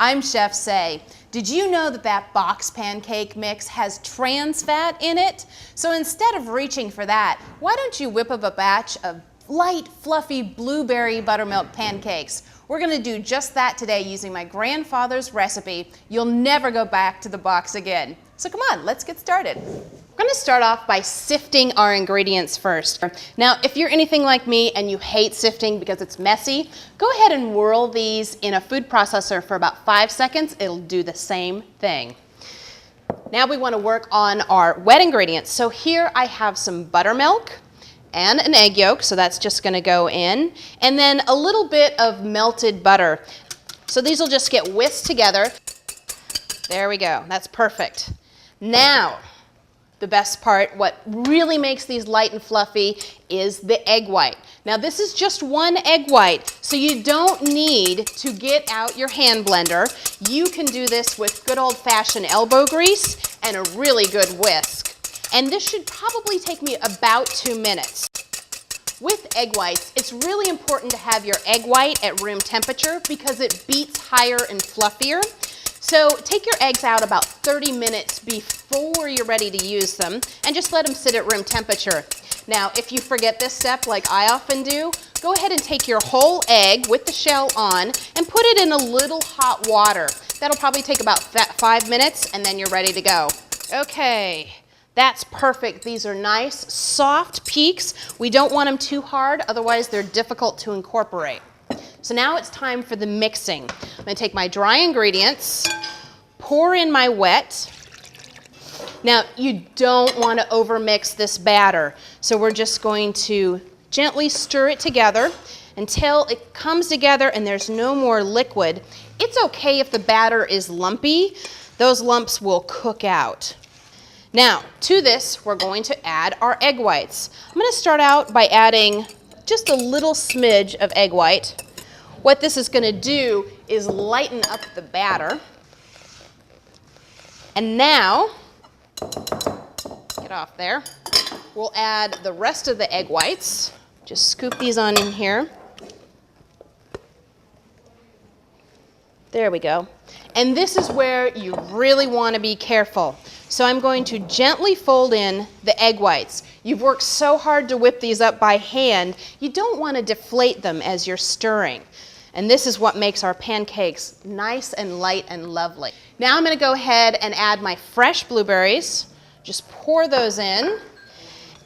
I'm Chef Say. Did you know that that box pancake mix has trans fat in it? So instead of reaching for that, why don't you whip up a batch of light, fluffy blueberry buttermilk pancakes? We're gonna do just that today using my grandfather's recipe. You'll never go back to the box again. So come on, let's get started. We're gonna start off by sifting our ingredients first. Now, if you're anything like me and you hate sifting because it's messy, go ahead and whirl these in a food processor for about 5 seconds. It'll do the same thing. Now we wanna work on our wet ingredients. So here I have some buttermilk and an egg yolk, so that's just gonna go in. And then a little bit of melted butter. So these will just get whisked together. There we go, that's perfect. Now, the best part, what really makes these light and fluffy is the egg white. Now this is just one egg white, so you don't need to get out your hand blender. You can do this with good old-fashioned elbow grease and a really good whisk. And this should probably take me about 2 minutes. With egg whites, it's really important to have your egg white at room temperature because it beats higher and fluffier. So take your eggs out about 30 minutes before you're ready to use them and just let them sit at room temperature. Now, if you forget this step like I often do, go ahead and take your whole egg with the shell on and put it in a little hot water. That'll probably take about 5 minutes and then you're ready to go. Okay, that's perfect. These are nice, soft peaks. We don't want them too hard, otherwise they're difficult to incorporate. So now it's time for the mixing. I'm gonna take my dry ingredients, pour in my wet. Now, you don't want to overmix this batter, so we're just going to gently stir it together until it comes together and there's no more liquid. It's okay if the batter is lumpy. Those lumps will cook out. Now, to this, we're going to add our egg whites. I'm gonna start out by adding just a little smidge of egg white. What this is gonna do is lighten up the batter. And now, get off there, we'll add the rest of the egg whites. Just scoop these on in here. There we go. And this is where you really wanna be careful. So I'm going to gently fold in the egg whites. You've worked so hard to whip these up by hand, you don't wanna deflate them as you're stirring. And this is what makes our pancakes nice and light and lovely. Now I'm gonna go ahead and add my fresh blueberries. Just pour those in.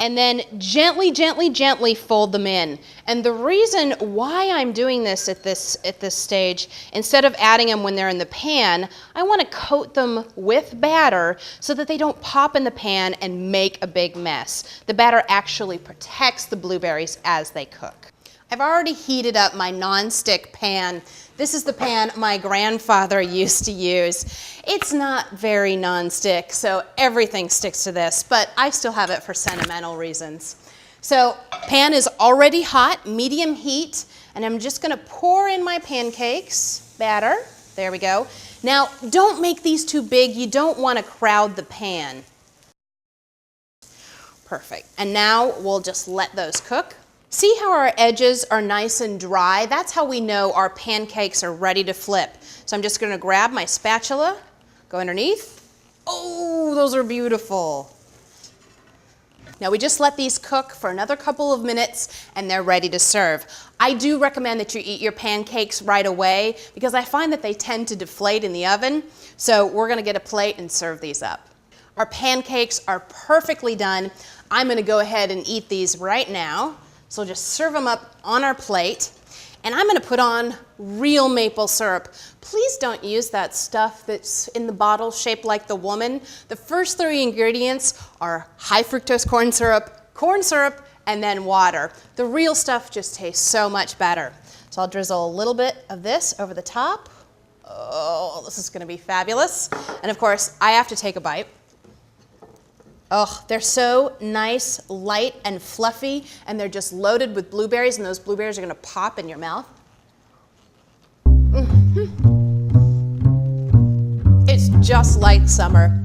And then gently, gently, gently fold them in. And the reason why I'm doing this at this stage, instead of adding them when they're in the pan, I want to coat them with batter so that they don't pop in the pan and make a big mess. The batter actually protects the blueberries as they cook. I've already heated up my nonstick pan. This is the pan my grandfather used to use. It's not very nonstick, so everything sticks to this, but I still have it for sentimental reasons. So, pan is already hot, medium heat, and I'm just gonna pour in my pancakes batter. There we go. Now, don't make these too big. You don't wanna crowd the pan. Perfect. And now we'll just let those cook. See how our edges are nice and dry? That's how we know our pancakes are ready to flip. So I'm just gonna grab my spatula, go underneath. Oh, those are beautiful. Now we just let these cook for another couple of minutes and they're ready to serve. I do recommend that you eat your pancakes right away because I find that they tend to deflate in the oven. So we're gonna get a plate and serve these up. Our pancakes are perfectly done. I'm gonna go ahead and eat these right now. So we'll just serve them up on our plate. And I'm gonna put on real maple syrup. Please don't use that stuff that's in the bottle shaped like the woman. The first 3 ingredients are high fructose corn syrup, and then water. The real stuff just tastes so much better. So I'll drizzle a little bit of this over the top. Oh, this is gonna be fabulous. And of course, I have to take a bite. Oh, they're so nice, light, and fluffy, and they're just loaded with blueberries, and those blueberries are gonna pop in your mouth. It's just like summer.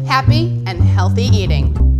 Happy and healthy eating.